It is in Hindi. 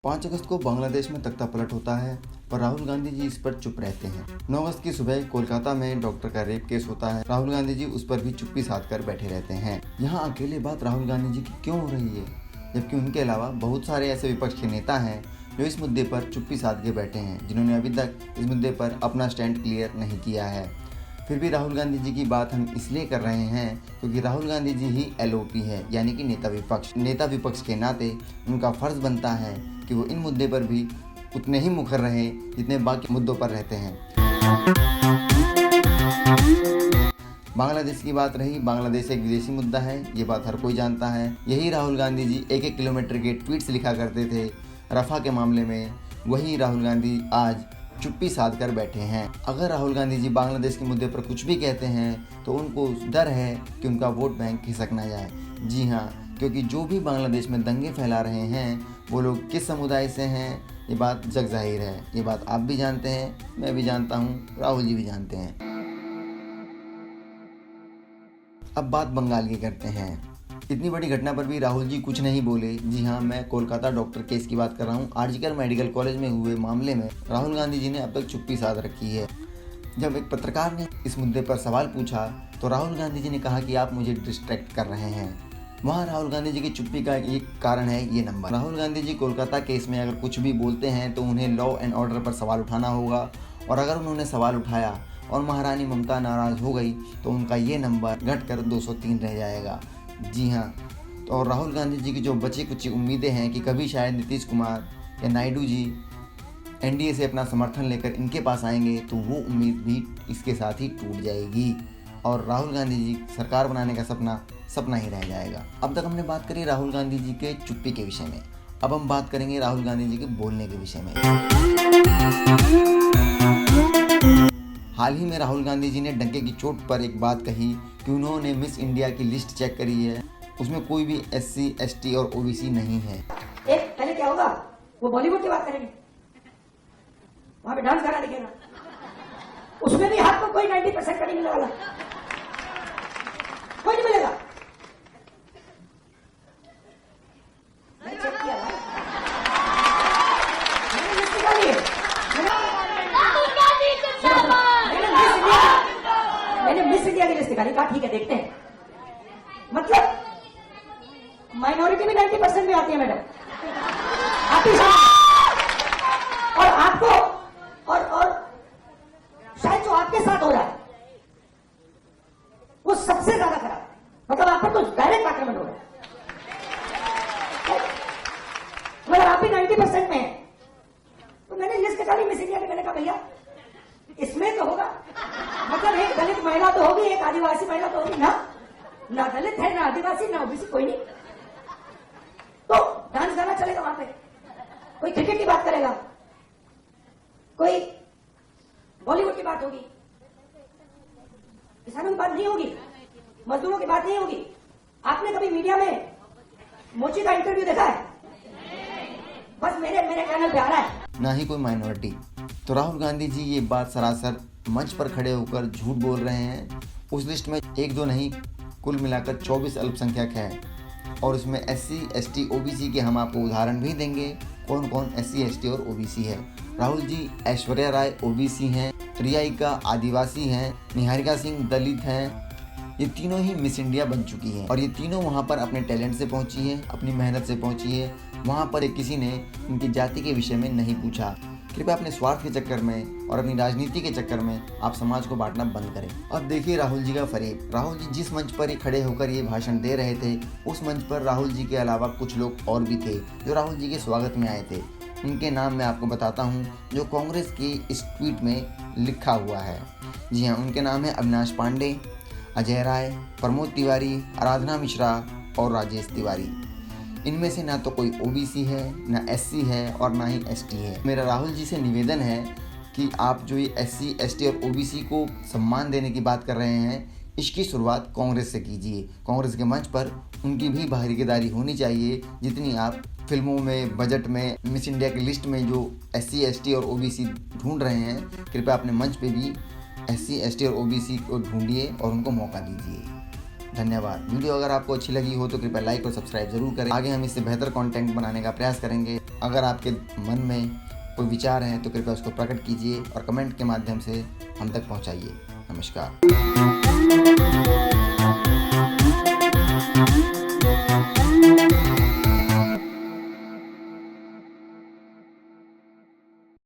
5 अगस्त को बांग्लादेश में तख्तापलट होता है, पर राहुल गांधी जी इस पर चुप रहते हैं। 9 अगस्त की सुबह कोलकाता में डॉक्टर का रेप केस होता है। राहुल गांधी जी उस पर भी चुप्पी साध कर बैठे रहते हैं। यहाँ अकेले बात राहुल गांधी जी की क्यों हो रही है, जबकि उनके अलावा बहुत सारे ऐसे विपक्ष के नेता हैं जो इस मुद्दे पर चुप्पी साध के बैठे हैं, जिन्होंने अभी तक इस मुद्दे पर अपना स्टैंड क्लियर नहीं किया है। फिर भी राहुल गांधी जी की बात हम इसलिए कर रहे हैं क्योंकि राहुल गांधी जी ही एलओपी है, यानी कि नेता विपक्ष के नाते उनका फर्ज बनता है कि वो इन मुद्दे पर भी उतने ही मुखर रहे जितने बाकी मुद्दों पर रहते हैं। बांग्लादेश की बात रही, बांग्लादेश एक विदेशी मुद्दा है, ये बात हर कोई जानता है। यही राहुल गांधी जी 1-1 किलोमीटर के ट्वीट्स लिखा करते थे रफा के मामले में, वही राहुल गांधी आज चुप्पी साध कर बैठे हैं। अगर राहुल गांधी जी बांग्लादेश के मुद्दे पर कुछ भी कहते हैं तो उनको डर है कि उनका वोट बैंक खिसक ना जाए। जी हाँ, क्योंकि जो भी बांग्लादेश में दंगे फैला रहे हैं वो लोग किस समुदाय से हैं, ये बात जग जाहिर है। ये बात आप भी जानते हैं, मैं भी जानता हूँ, राहुल जी भी जानते हैं। अब बात बंगाल की करते हैं। इतनी बड़ी घटना पर भी राहुल जी कुछ नहीं बोले। जी हाँ, मैं कोलकाता डॉक्टर केस की बात कर रहा हूँ। आरजीकर मेडिकल कॉलेज में हुए मामले में राहुल गांधी जी ने अब तक चुप्पी साध रखी है। जब एक पत्रकार ने इस मुद्दे पर सवाल पूछा तो राहुल गांधी जी ने कहा कि आप मुझे डिस्ट्रैक्ट कर रहे हैं। वहाँ राहुल गांधी जी की चुप्पी का एक कारण है ये नंबर। राहुल गांधी जी कोलकाता केस में अगर कुछ भी बोलते हैं तो उन्हें लॉ एंड ऑर्डर पर सवाल उठाना होगा, और अगर उन्होंने सवाल उठाया और महारानी ममता नाराज़ हो गई तो उनका ये नंबर घटकर 203 रह जाएगा। जी हाँ, तो और राहुल गांधी जी की जो बची कुछ उम्मीदें हैं कि कभी शायद नीतीश कुमार या नायडू जी एनडीए से अपना समर्थन लेकर इनके पास आएंगे, तो वो उम्मीद भी इसके साथ ही टूट जाएगी और राहुल गांधी जी सरकार बनाने का सपना ही रह जाएगा। अब तक हमने बात करी राहुल गांधी जी के चुप्पी के विषय में, अब हम बात करेंगे राहुल गांधी जी के बोलने के विषय में। हाल ही में राहुल गांधी जी ने डंके की चोट पर एक बात कही कि उन्होंने मिस इंडिया की लिस्ट चेक करी है, उसमें कोई भी SC, ST और OBC नहीं है। एक पहले क्या होगा, वो बॉलीवुड की बात करेंगे, वहां पे डांस करा दिखेगा, उसमें भी हाथ को कोई 90% का नहीं मिलने वाला, कोई नहीं मिलेगा। मैंने चेक किया भाई, मैंने लिस्ट निकाली है, मैंने मिस इंडिया की लिस्ट निकाली, कहा ठीक है देखते हैं। मतलब माइनॉरिटी भी 90% में आती है मैडम, आती है। और आपको और शायद जो आपके साथ हो रहा है वो सबसे ज्यादा खराब, मतलब आप पर तो डायरेक्ट आक्रमण हो रहा है। अगर आप भी 90% में है तो मैंने लिस्ट निकाली मिस इंडिया के, मैंने कहा भैया इसमें तो होगा, मतलब एक दलित महिला तो होगी, एक आदिवासी महिला तो होगी ना दलित है, ना आदिवासी, ना ओबीसी, कोई नहीं। तो डांस गाना चलेगा वहां पे, कोई क्रिकेट की बात करेगा, कोई बॉलीवुड की बात होगी, किसानों की बात नहीं होगी, मजदूरों की बात नहीं होगी। आपने कभी मीडिया में मोची का इंटरव्यू देखा है? बस मेरे चैनल पे आ रहा है। ना ही कोई माइनॉरिटी। तो राहुल गांधी जी ये बात सरासर मंच पर खड़े होकर झूठ बोल रहे हैं। उस लिस्ट में 1-2 नहीं, कुल मिलाकर 24 अल्पसंख्यक है, और उसमें SC, ST, OBC के हम आपको उदाहरण भी देंगे कौन कौन SC, ST और OBC है। राहुल जी ऐश्वर्या राय OBC हैं, रियाइका आदिवासी हैं, निहारिका सिंह दलित हैं। ये तीनों ही मिस इंडिया बन चुकी हैं और ये तीनों वहाँ पर अपने टैलेंट से पहुँची है, अपनी मेहनत से पहुँची है। वहाँ पर एक किसी ने उनकी जाति के विषय में नहीं पूछा। कृपया अपने स्वार्थ के चक्कर में और अपनी राजनीति के चक्कर में आप समाज को बांटना बंद करें। अब देखिए राहुल जी का फरेब। राहुल जी जिस मंच पर खड़े होकर ये भाषण दे रहे थे, उस मंच पर राहुल जी के अलावा कुछ लोग और भी थे जो राहुल जी के स्वागत में आए थे। उनके नाम मैं आपको बताता हूँ जो कांग्रेस की इस ट्वीट में लिखा हुआ है। जी हाँ, उनके नाम है अविनाश पांडे, अजय राय, प्रमोद तिवारी, आराधना मिश्रा और राजेश तिवारी। इनमें से ना तो कोई OBC है, ना SC है और ना ही ST है। मेरा राहुल जी से निवेदन है कि आप जो ये SC, ST और OBC को सम्मान देने की बात कर रहे हैं, इसकी शुरुआत कांग्रेस से कीजिए। कांग्रेस के मंच पर उनकी भी भागीदारी होनी चाहिए, जितनी आप फिल्मों में, बजट में, मिस इंडिया की लिस्ट में जो SC, ST और OBC ढूंढ रहे हैं, कृपया अपने मंच पे भी SC, ST और OBC को ढूंढिए और उनको मौका दीजिए। धन्यवाद। वीडियो अगर आपको अच्छी लगी हो तो कृपया लाइक और सब्सक्राइब जरूर करें। आगे हम इससे बेहतर कंटेंट बनाने का प्रयास करेंगे। अगर आपके मन में कोई विचार हैं तो कृपया उसको प्रकट कीजिए और कमेंट के माध्यम से हम तक पहुंचाइए। नमस्कार।